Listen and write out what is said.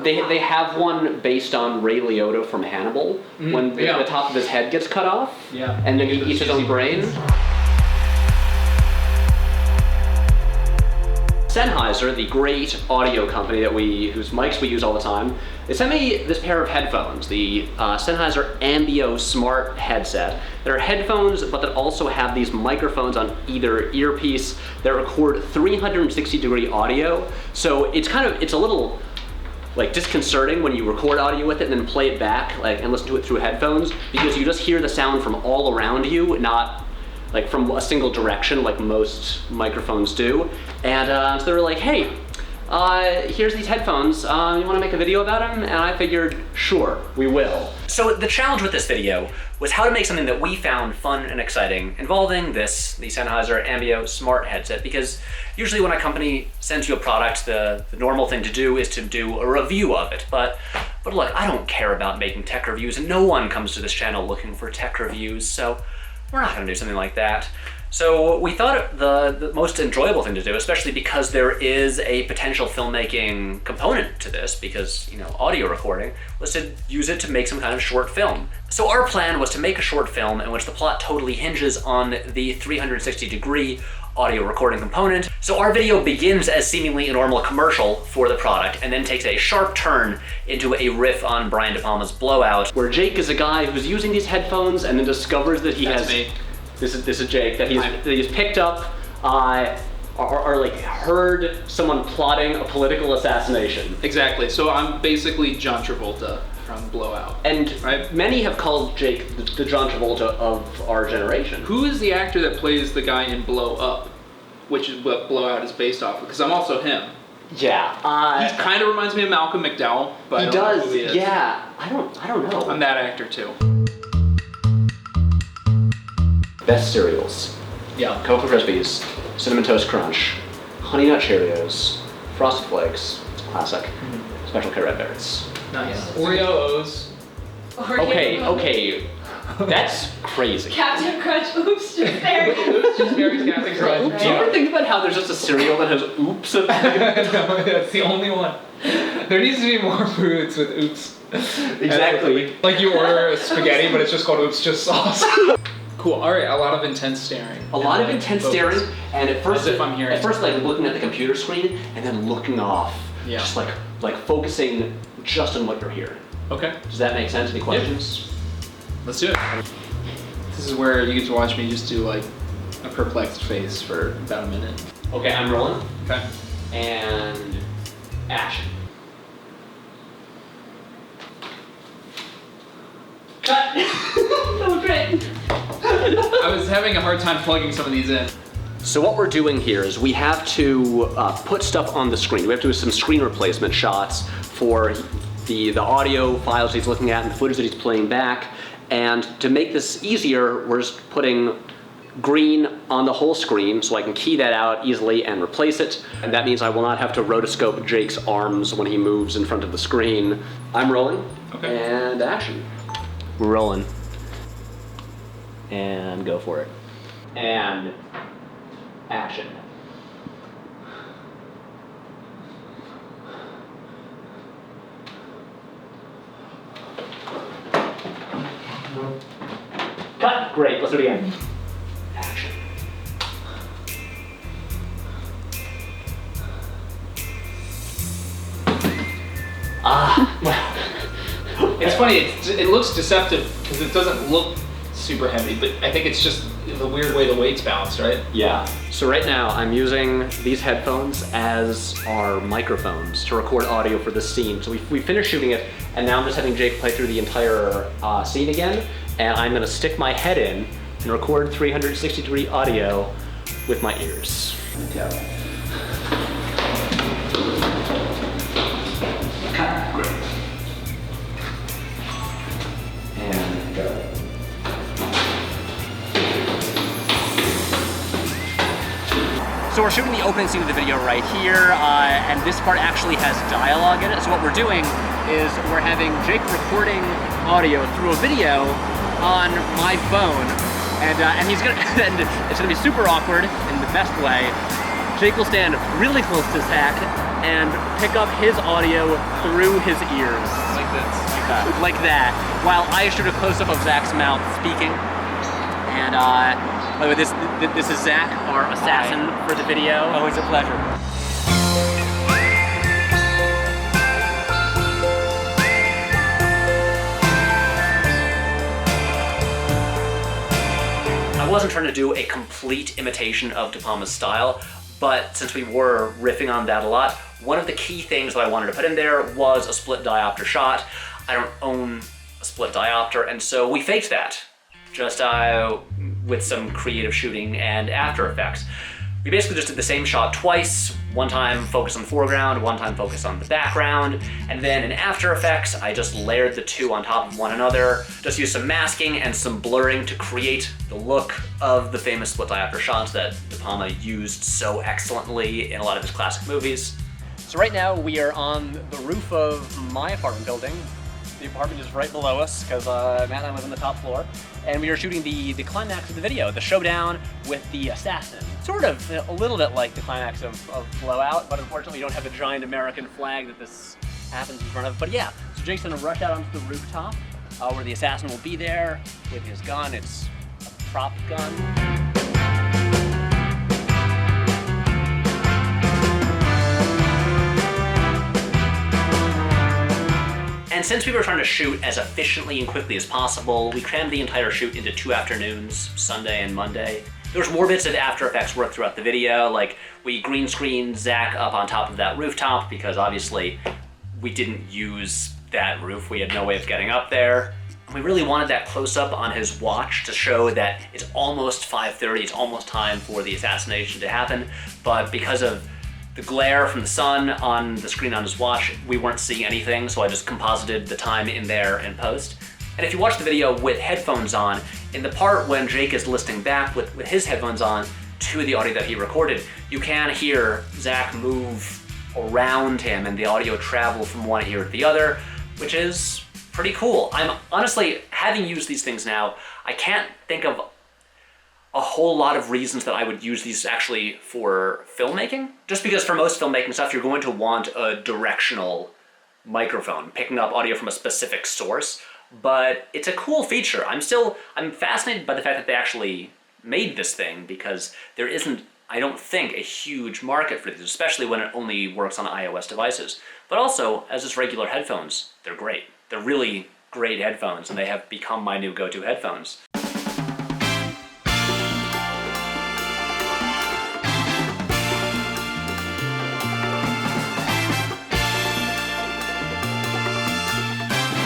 they have one based on Ray Liotta from Hannibal, when the top of his head gets cut off, and then he eats his own brain. Sennheiser, the great audio company whose mics we use all the time, they sent me this pair of headphones, the Sennheiser Ambio Smart headset. They're headphones, but that also have these microphones on either earpiece that record 360-degree audio. So it's a little like disconcerting when you record audio with it and then play it back and listen to it through headphones, because you just hear the sound from all around you, not like from a single direction like most microphones do. And so they were like, hey, here's these headphones, you wanna make a video about them? And I figured, sure, we will. So the challenge with this video was how to make something that we found fun and exciting involving the Sennheiser Ambio Smart headset, because usually when a company sends you a product, the normal thing to do is to do a review of it. But look, I don't care about making tech reviews, and no one comes to this channel looking for tech reviews, so we're not gonna do something like that. So we thought the most enjoyable thing to do, especially because there is a potential filmmaking component to this, because, you know, audio recording, was to use it to make some kind of short film. So our plan was to make a short film in which the plot totally hinges on the 360-degree audio recording component. So our video begins as seemingly a normal commercial for the product, and then takes a sharp turn into a riff on Brian De Palma's Blowout, where Jake is a guy who's using these headphones and then discovers that That's me. This is Jake, that he's picked up or like heard someone plotting a political assassination. Exactly. So I'm basically John Travolta from Blowout. And many have called Jake the John Travolta of our generation. Who is the actor that plays the guy in Blow Up, which is what Blowout is based off of? Because I'm also him. Yeah. He kind of reminds me of Malcolm McDowell, but he I don't does. know who he is. Yeah. I don't know. I'm that actor too. Best cereals. Yeah. Cocoa Krispies, Cinnamon Toast Crunch, Honey Nut Cheerios, Frosted Flakes, classic, Special K Red Berries. Nice. Oreo O's. Okay. That's crazy. Captain Crunch, oops, just berries. Oops, just berries, Captain Crunch. Do you ever think about how there's just a cereal that has oops? No, that's the only one. There needs to be more foods with oops. Exactly. Like you order a spaghetti, but it's just called oops, just sauce. Cool. All right. A lot of intense staring. A lot of intense staring, and at first, like looking at the computer screen, and then looking off. Yeah. Just like focusing just on what you're hearing. Okay. Does that make sense? Any questions? Yep. Let's do it. This is where you get to watch me just do like a perplexed face for about a minute. Okay, I'm rolling. Okay. And action. Cut. That was great. I was having a hard time plugging some of these in. So what we're doing here is we have to put stuff on the screen. We have to do some screen replacement shots for the audio files he's looking at and the footage that he's playing back. And to make this easier, we're just putting green on the whole screen so I can key that out easily and replace it. And that means I will not have to rotoscope Jake's arms when he moves in front of the screen. I'm rolling. Okay. And action. We're rolling. And go for it. And action. Cut. Great. Let's do it again. Action. Well, it's funny. It looks deceptive because it doesn't look super heavy, but I think it's just the weird way the weight's balanced, right? Yeah. So right now I'm using these headphones as our microphones to record audio for this scene. So we finished shooting it, and now I'm just having Jake play through the entire scene again, and I'm gonna stick my head in and record 360-degree audio with my ears. Go. Cut. Great. And go. So we're shooting the opening scene of the video right here, and this part actually has dialogue in it. So what we're doing is we're having Jake recording audio through a video on my phone, and he's gonna, and it's gonna be super awkward in the best way. Jake will stand really close to Zach, and pick up his audio through his ears. Like this. Like that. While I shoot a close-up of Zach's mouth speaking. And by the way, this is Zach, our assassin for the video. Always a pleasure. I wasn't trying to do a complete imitation of De Palma's style, but since we were riffing on that a lot, one of the key things that I wanted to put in there was a split diopter shot. I don't own a split diopter, and so we faked that, just with some creative shooting and After Effects. We basically just did the same shot twice, one time focus on the foreground, one time focus on the background, and then in After Effects, I just layered the two on top of one another, just used some masking and some blurring to create the look of the famous split diopter shots that De Palma used so excellently in a lot of his classic movies. So right now we are on the roof of my apartment building. The apartment is right below us because Matt and I live on the top floor, and we are shooting the climax of the video, the showdown with the assassin. Sort of a little bit like the climax of Blowout, but unfortunately we don't have a giant American flag that this happens in front of. But yeah, so Jake's gonna rush out onto the rooftop where the assassin will be there with his gun. It's a prop gun. And since we were trying to shoot as efficiently and quickly as possible, we crammed the entire shoot into 2 afternoons, Sunday and Monday. There was more bits of After Effects work throughout the video, like we green screened Zach up on top of that rooftop because obviously we didn't use that roof. We had no way of getting up there. We really wanted that close-up on his watch to show that it's almost 5:30, it's almost time for the assassination to happen, but because of the glare from the sun on the screen on his watch, we weren't seeing anything, so I just composited the time in there in post. And if you watch the video with headphones on, in the part when Jake is listening back with his headphones on to the audio that he recorded, you can hear Zach move around him and the audio travel from one ear to the other, which is pretty cool. I'm honestly, having used these things now, I can't think of a whole lot of reasons that I would use these actually for filmmaking. Just because for most filmmaking stuff, you're going to want a directional microphone, picking up audio from a specific source, but it's a cool feature. I'm fascinated by the fact that they actually made this thing because there isn't, I don't think, a huge market for these, especially when it only works on iOS devices. But also, as just regular headphones, they're great. They're really great headphones, and they have become my new go-to headphones.